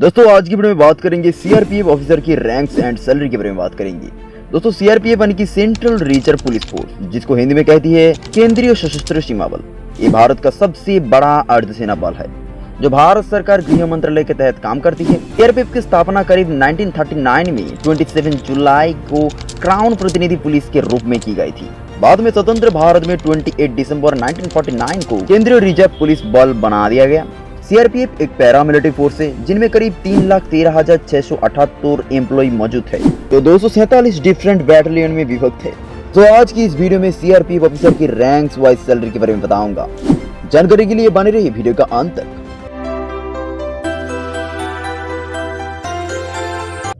दोस्तों आज की वीडियो में बात करेंगे सीआरपीएफ ऑफिसर की रैंक्स एंड सैलरी के बारे में बात करेंगे। दोस्तों सीआरपीएफ यानी कि सेंट्रल रिजर्व पुलिस फोर्स, जिसको हिंदी में कहती है केंद्रीय सशस्त्र सीमा बल, ये भारत का सबसे बड़ा अर्धसेना बल है जो भारत सरकार गृह मंत्रालय के तहत काम करती है। सीआरपीएफ की स्थापना करीब 1939 में 27 जुलाई को क्राउन प्रतिनिधि पुलिस के रूप में की गई थी। बाद में स्वतंत्र भारत में 28 दिसंबर 1949 को केंद्रीय रिजर्व पुलिस बल बना दिया गया। सीआरपीएफ एक पैरामिलिट्री फोर्स है जिनमें करीब 3,13,678 एम्प्लॉय मौजूद है, जो 247 डिफरेंट बैटालियन में विभक्त है। तो आज की इस वीडियो में सीआरपीएफ ऑफिसर की रैंक्स वाइज सैलरी के बारे में बताऊंगा। जानकारी के लिए बने रहिए वीडियो का अंत तक।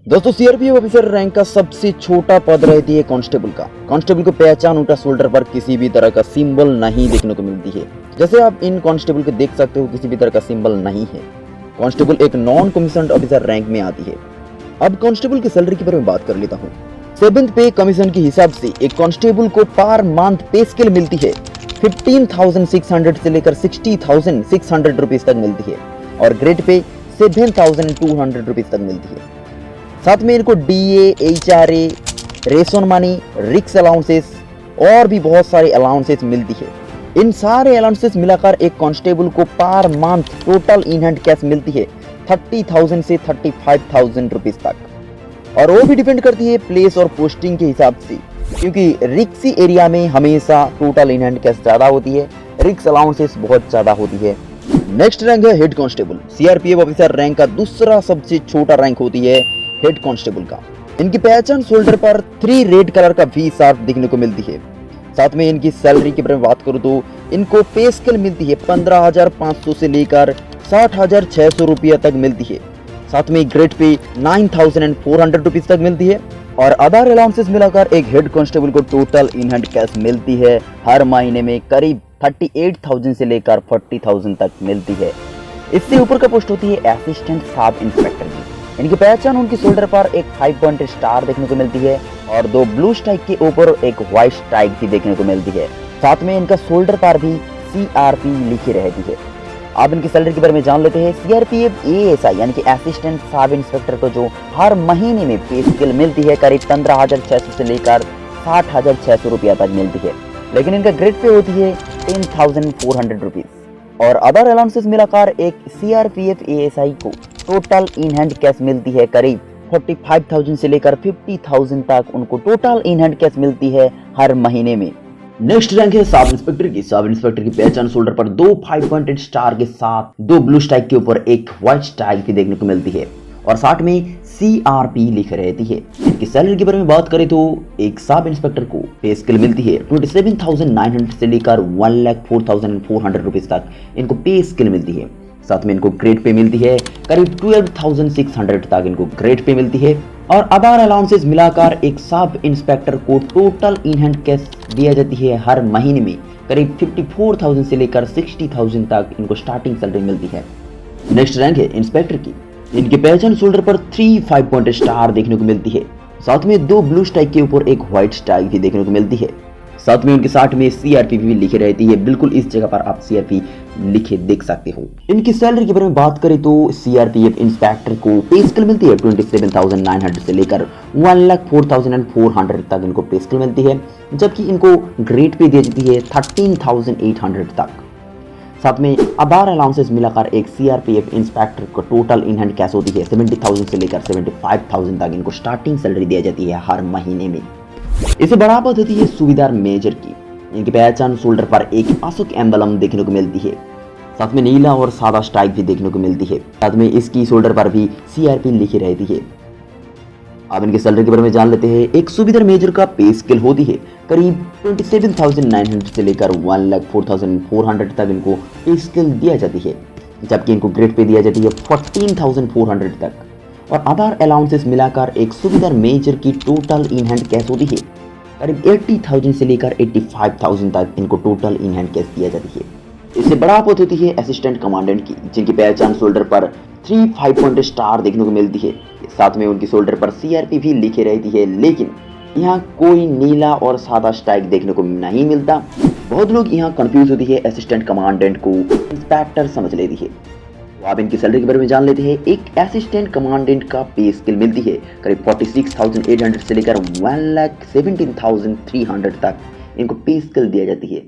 दोस्तों सीआरपीएफ ऑफिसर रैंक का सबसे छोटा पद रहती है कांस्टेबल का। कांस्टेबल को पहचान उल्टा शोल्डर पर किसी भी तरह का सिंबल नहीं देखने को मिलती है। जैसे आप इन कांस्टेबल को देख सकते हो, किसी भी तरह का सिंबल नहीं है। कांस्टेबल एक नॉन कमीशन्ड ऑफिसर रैंक में आती है। अब कांस्टेबल की सैलरी के बारे में बात कर लेता हूँ। 7th पे कमीशन के हिसाब से एक कांस्टेबल को पर मंथ पे स्केल मिलती है 15,600 से लेकर 60,600 रुपीज तक मिलती है, और ग्रेड पे 7,200 रुपीज तक मिलती है। साथ में इनको डीए, एचआरए, रेशन मनी, रिक्स अलाउंसेस और भी बहुत सारे अलाउंसेस मिलती है। इन सारे अलाउंसेस मिलाकर एक कांस्टेबल को per month total in hand cash मिलती है 30,000 से 35,000 रुपीज तक, और वो भी डिपेंड करती है प्लेस और पोस्टिंग के हिसाब से, क्योंकि रिक्सी एरिया में हमेशा टोटल इन हैंड कैश ज्यादा होती है, रिक्स अलाउंसेस बहुत ज्यादा होती है। नेक्स्ट रैंक है head constable. CRPF officer rank का दूसरा सबसे छोटा रैंक होती है हेड कांस्टेबल का। इनकी पहचान शोल्डर पर 3 रेड कलर का वी शार्प दिखने को मिलती है। साथ में इनकी सैलरी के बारे में बात करूं तो इनको पे स्केल मिलती है 15,500 से लेकर 60,600 रुपया तक मिलती है। साथ में ग्रेड पे 9,400 रुपीज तक मिलती है, और अदर अलाउंसेस मिलाकर एक हेड कांस्टेबल को टोटल इन हैंड कैश मिलती है हर महीने में करीब 38,000 से लेकर 40,000 तक मिलती है। इससे ऊपर का पोस्ट होती है असिस्टेंट सब इंस्पेक्टर की। इनकी पहचान उनकी शोल्डर पर एक 5 पॉइंट स्टार देखने को मिलती है, और 2 ब्लू स्ट्राइक के ऊपर एक व्हाइट स्ट्राइक भी देखने को मिलती है। साथ में इनका शोल्डर पर भी सीआरपी लिखी रहती है। अब इनकी सैलरी के बारे में जान लेते हैं। सीआरपीएफ एएसआई यानी कि असिस्टेंट सब इंस्पेक्टर को जो हर महीने में पे स्केल मिलती है करीब 15,600 से लेकर 60,600 रुपया तक मिलती है, लेकिन इनका ग्रेड पे होती है 10,400 रुपीज, और अदर अलाउंसेस मिलाकर एक सीआरपीएफ एएसआई को टोटल इन हैंड कैश मिलती है करीब 45,000 से लेकर 50,000 तक उनको टोटल इन हैंड कैश मिलती है हर महीने में। नेक्स्ट रैंक है सब इंस्पेक्टर की। सब इंस्पेक्टर की पहचान शोल्डर पर 2 5 पॉइंटेड स्टार के साथ 2 ब्लू स्ट्राइक के ऊपर एक व्हाइट स्ट्राइक भी देखने को मिलती है, और साथ में सीआरपी लिख रहती है। इनकी सैलरी के बारे में बात करें तो एक सब इंस्पेक्टर को पे स्केल मिलती है 27,900 से लेकर 1,04,400 रुपीज तक इनको पे स्केल मिलती है। साथ में इनको ग्रेड पे मिलती है करीब 12,600 तक इनको ग्रेड पे मिलती है, और अदर अलाउंसेस मिलाकर एक सब इंस्पेक्टर को टोटल इन हैंड कैश दिया जाती है हर महीने में करीब 54,000 से लेकर 60,000 तक इनको स्टार्टिंग सैलरी मिलती है। नेक्स्ट रैंक है इंस्पेक्टर की। इनकी पहचान शोल्डर पर 3 5 पॉइंट स्टार देखने को मिलती है। साथ में 2 ब्लू स्ट्राइक के ऊपर एक व्हाइट स्ट्राइक भी देखने को मिलती है। साथ में उनके साथ में सीआरपी भी लिखी रहती है। बिल्कुल इस जगह पर आप सीआरपी लिखे देख सकते हो। इनकी सैलरी के बारे में बात करें तो सीआरपीएफ इंस्पेक्टर को पे स्केल मिलती है 27,900 से लेकर 1,04,400 तक इनको पे स्केल मिलती है, जबकि इनको ग्रेड पे दी जाती है 13,800 तक। साथ में अदर अलाउंसेस मिलाकर एक सीआरपीएफ इंस्पेक्टर को टोटल इन हैंड कैश होती है 70,000 से लेकर 75,000 तक इनको स्टार्टिंग सैलरी दी जाती है हर महीने में। इसे बराबर होती है सूबेदार मेजर की। इनकी पहचान शोल्डर पर एक अशोक एम्बलम देखने को मिलती है। साथ में नीला और सादा स्ट्राइक भी देखने को मिलती है। साथ में इसकी शोल्डर पर भी सीआरपी लिखी रहती है। अब इनके सैलरी के बारे में जान लेते हैं। एक सूबेदार मेजर का पे स्केल होती है करीब 27,900 से लेकर 1,04,400 तक इनको पे स्केल दिया जाती है, जबकि इनको ग्रेड पे दिया जाती है 14,400 तक, और अदर अलाउंसेस मिलाकर एक सूबेदार मेजर की टोटल इन हैंड कैश होती है करीब 80,000 से लेकर 85,000 तक इनको टोटल इन हैंड कैश दिया जाती है। इससे बड़ा पद होती है असिस्टेंट कमांडेंट की, जिनकी पहचान शोल्डर पर 3 5 पॉइंट स्टार देखने को मिलती है। साथ में उनकी शोल्डर पर सीआरपी भी लिखी रहती है, लेकिन यहाँ कोई नीला और सादा स्ट्राइक देखने को नहीं मिलता। बहुत लोग यहाँ कंफ्यूज होती है, असिस्टेंट कमांडेंट को इंस्पेक्टर समझ लेती है। आप इनकी सैलरी के बारे में जान लेते हैं। एक असिस्टेंट कमांडेंट का पे स्केल मिलती है करीब 46,800 से लेकर 1,17,300 तक इनको पे स्केल दिया जाती है,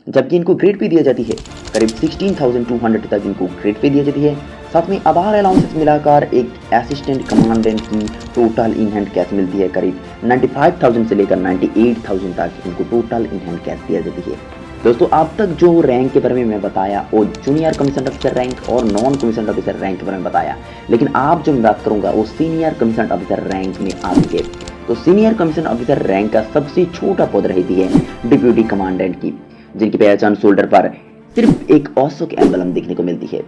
जबकि इनको ग्रेड पे दिया जाती है करीब 16,200 तक इनको ग्रेड पे दी जाती है। साथ में आधार अलाउंसेस मिलाकर एक असिस्टेंट कमांडेंट की टोटल इन हैंड कैश मिलती है करीब 95,000 से लेकर 98,000 तक इनको टोटल इन हैंड कैश दिया जाती है। दोस्तों अब तक जो रैंक के बारे में मैं बताया वो जूनियर कमीशन ऑफिसर रैंक और नॉन कमीशन ऑफिसर रैंक के बारे में बताया, लेकिन आप जो बात करूंगा वो सीनियर कमीशन ऑफिसर रैंक में आती है। तो सीनियर कमीशन ऑफिसर रैंक का सबसे छोटा पद रहती है डिप्यूटी कमांडेंट की, जिनकी पहचान शोल्डर पर सिर्फ एक अशोक एम्बलम देखने को मिलती है।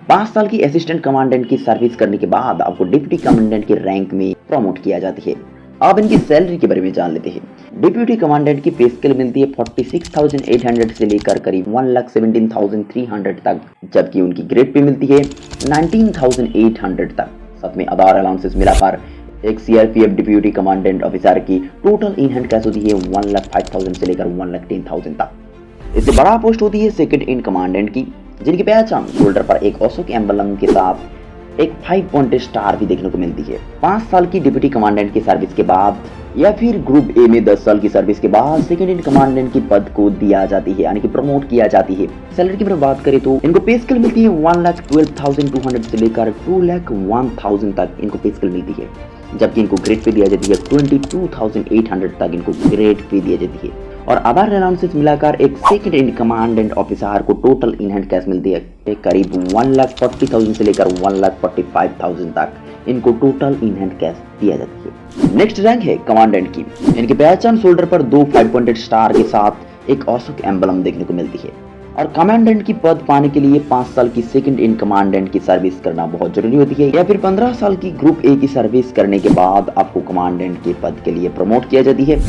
5 साल की असिस्टेंट कमांडेंट की सर्विस करने के बाद आपको डिप्टी कमांडेंट के रैंक में प्रमोट किया जाती है। अब इनकी सैलरी के बारे में जान लेते हैं। डिप्यूटी कमांडेंट की पे स्केल मिलती है 46,800 से लेकर करीब 1,17,300 तक, जबकि उनकी ग्रेड पे मिलती है 19,800 तक। साथ में आधार अलाउंसेस मिलाकर एक सीआरपीएफ डिप्यूटी कमांडेंट ऑफिसर की टोटल इन हैंड कैश होती है 1,05,000 से लेकर 1,10,000 तक। इससे बड़ा पोस्ट होती है सेकंड इन कमांडेंट की, जिनकी पहचान शोल्डर पर एक अशोक एम्बलम के साथ एक 5 पॉइंटेड स्टार भी देखने को मिलती है। 5 साल की डिप्टी कमांडेंट की सर्विस के बाद या फिर ग्रुप ए में 10 साल की सर्विस के बाद सेकंड इन कमांडेंट की पद को दिया जाती है, यानी कि प्रमोट किया जाती है। सैलरी की बात करें तो इनको पे स्केल मिलती है 1,12,200 से लेकर 2,01,000 तक इनको पे स्केल मिलती है, जबकि इनको ग्रेड पे दिया जाती है 22,800 तक इनको ग्रेड पे दिया जाती है। और आधार अलाउंसेस मिलाकर एक सेकंड इन कमांडेंट ऑफिसर को टोटल इन हैंड कैश मिलती है करीब 1,40,000 से लेकर 1,45,000 तक इनको टोटल इन हैंड कैश दिया जाती है। नेक्स्ट रैंक है कमांडेंट की। इनकी पहचान शोल्डर पर 2 5 पॉइंटेड स्टार के साथ एक अशोक एम्बलम देखने को मिलती है। और कमांडेंट की पद पाने के लिए 5 साल की सेकंड इन कमांडेंट की सर्विस करना बहुत जरूरी होती है, या फिर 15 साल की ग्रुप ए की सर्विस करने के बाद आपको कमांडेंट के पद के लिए प्रमोट किया जाती है।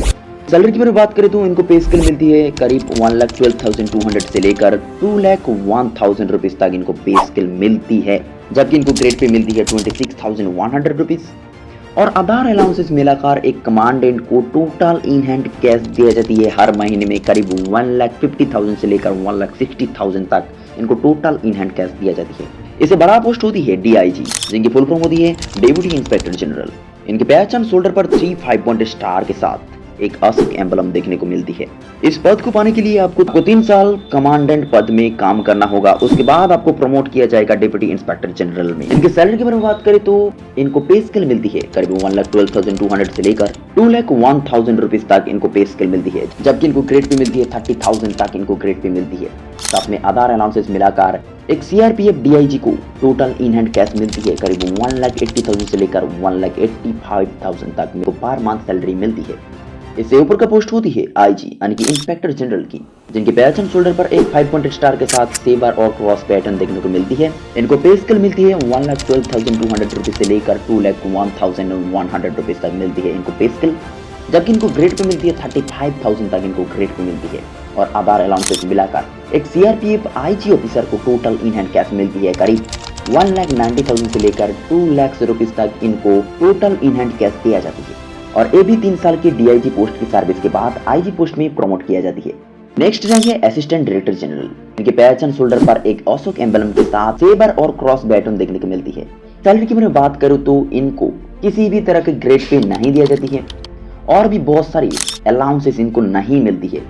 सैलरी की बात करें तो इनको पे स्केल मिलती है करीब 1,12,200 से लेकर 2,01,000 रुपीज तक इनको पे स्केल मिलती है, जबकि इनको ग्रेड पे मिलती है 26,100 रुपीज। और आधार अलाउंसेस मिलाकर एक कमांडेंट को टोटल इन हैंड कैश दिया जाती है हर महीने में करीब 1,50,000 से लेकर 1,60,000 तक इनको टोटल इन हैंड कैश दिया जाती है। इससे बड़ा पोस्ट होती है डीआईजी, जिनकी फुल फॉर्म होती है डेप्यूटी इंस्पेक्टर जनरल। इनके पहचान शोल्डर पर 3 5 पॉइंट स्टार के साथ एक अशोक एम्बलम देखने को मिलती है। इस पद को पाने के लिए आपको 3 साल कमांडेंट पद में काम करना होगा, उसके बाद आपको प्रमोट किया जाएगा डिप्टी इंस्पेक्टर जनरल में। इनके सैलरी के बारे में बात करें तो इनको पे स्केल मिलती है करीब 1,12,200 से लेकर 2,01,000 रुपीज तक इनको पे स्केल मिलती है, जबकि इनको ग्रेड पे मिलती है 30,000 तक इनको ग्रेड पे मिलती है। साथ में आधार अलाउंसेस मिलाकर एक सीआरपीएफ डीआईजी को टोटल इन हैंड कैश मिलती है करीब 1,80,000 से लेकर 1,85,000 तक इनको पर मंथ सैलरी मिलती है। इससे ऊपर का पोस्ट होती है आईजी, यानी कि इंस्पेक्टर जनरल की, जिनकी पहचान शोल्डर पर एक 5 पॉइंट स्टार के साथ सेबर और क्रॉस पैटर्न देखने को मिलती है। इनको पे स्केल मिलती है 1,12,200 रुपीज से लेकर 2,01,100 रुपीज तक मिलती है इनको पे स्केल, जबकि इनको ग्रेड पे मिलती है 35,000 तक इनको ग्रेड पे मिलती है। और आधार अलाउंसेस मिलाकर एक सीआरपीएफ आईजी ऑफिसर को टोटल इन हैंड कैश मिलती है करीब 1,90,000 से लेकर 2,00,000 रुपीज तक इनको टोटल इन हैंड कैश दिया जाती है। और ये भी 3 साल की डीआईजी पोस्ट की सर्विस के बाद आईजी पोस्ट में प्रमोट किया जाती है। नेक्स्ट रैंक है असिस्टेंट डायरेक्टर जनरल। इनके पहचान शोल्डर पर एक अशोक एम्बलम के साथ सेबर और क्रॉस बैटन देखने को मिलती है। सैलरी की मैं बात करूँ तो इनको किसी भी तरह के ग्रेड पे नहीं दिया जाती है और भी बहुत सारी अलाउंसेस इनको नहीं मिलती है,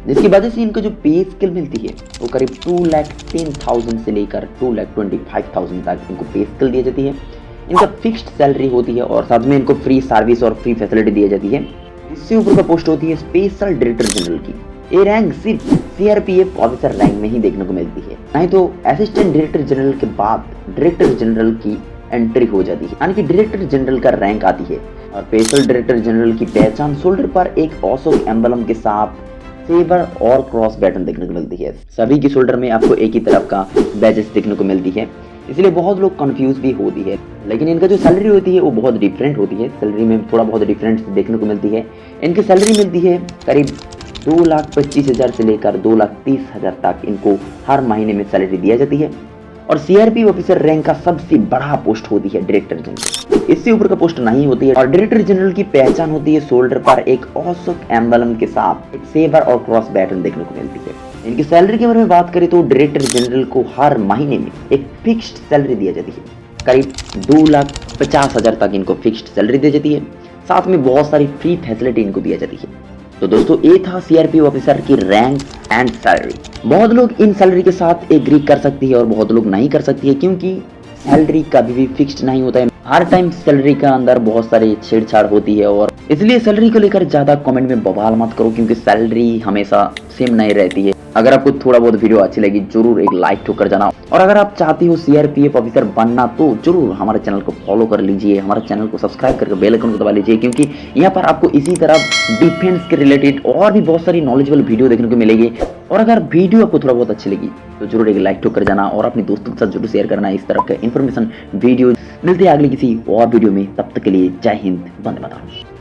जिसकी वजह से इनको जो पे स्केल मिलती है वो करीब 2,10,000 से लेकर 2,25,000 तक इनको पे स्केल दी जाती है। इनका फिक्स्ड सैलरी होती है और साथ में इनको फ्री सर्विस और फ्री फैसिलिटी दी जाती है। इससे ऊपर का पोस्ट होती है स्पेशल डायरेक्टर जनरल की। ये रैंक सिर्फ सीआरपीएफ ऑफिसर रैंक में ही देखने को मिलती है, नहीं तो असिस्टेंट डायरेक्टर जनरल के बाद डायरेक्टर जनरल की एंट्री हो जाती है, यानी कि डायरेक्टर जनरल का रैंक आती है। और स्पेशल डायरेक्टर जनरल की पहचान शोल्डर पर एक अशोक एम्बलम के साथ सेबर और क्रॉस बैटन देखने को मिलती है। सभी की शोल्डर में आपको एक ही तरफ का बैजेस देखने को मिलती है, इसलिए बहुत लोग कंफ्यूज भी होती है। लेकिन इनका जो सैलरी होती है वो बहुत डिफरेंट होती है, सैलरी में थोड़ा बहुत डिफरेंस देखने को मिलती है। इनकी सैलरी मिलती है करीब 2,25,000 से लेकर 2,30,000 तक इनको हर महीने में सैलरी दिया जाती है। और सीआरपी ऑफिसर रैंक का सबसे बड़ा पोस्ट होती है डायरेक्टर जनरल। इससे ऊपर का पोस्ट नहीं होती है। और डायरेक्टर जनरल की पहचान होती है शोल्डर पर एक अशोक एम्बलम के साथ एक सेबर और क्रॉस बैटन देखने को मिलती है। इनकी सैलरी के बारे में बात करें तो डायरेक्टर जनरल को हर महीने में एक फिक्स्ड सैलरी दी जाती है। करीब 2,50,000 तक इनको फिक्स्ड सैलरी दी जाती है। साथ में बहुत सारी फ्री फैसिलिटी इनको दी जाती है। तो दोस्तों ये था सीआरपीएफ ऑफिसर की रैंक एंड सैलरी। बहुत लोग इन सैलरी के साथ एग्री कर सकती है और बहुत लोग नहीं कर सकती है, क्योंकि सैलरी कभी भी फिक्स्ड नहीं होता है। हर टाइम सैलरी का अंदर बहुत सारी छेड़छाड़ होती है और इसलिए सैलरी को लेकर ज्यादा कमेंट में बवाल मत करो, क्योंकि सैलरी हमेशा सेम नहीं रहती है। अगर आपको थोड़ा बहुत वीडियो अच्छी लगी जरूर एक लाइक ठोकर जाना, और अगर आप चाहते हो सीआरपीएफ ऑफिसर बनना तो जरूर हमारे चैनल को फॉलो कर लीजिए, हमारे चैनल को सब्सक्राइब करके बेल आइकन को दबा लीजिए, क्योंकि यहाँ पर आपको इसी तरह डिफेंस के रिलेटेड और भी बहुत सारी नॉलेजेबल वीडियो देखने को मिलेगी। और अगर वीडियो आपको थोड़ा बहुत अच्छी लगी तो जरूर एक लाइक ठोकर जाना और अपने दोस्तों के साथ जरूर शेयर करना इस तरह के इन्फॉर्मेशन वीडियो। मिलते हैं अगली किसी और वीडियो में, तब तक के लिए जय हिंद, वंदे मातरम।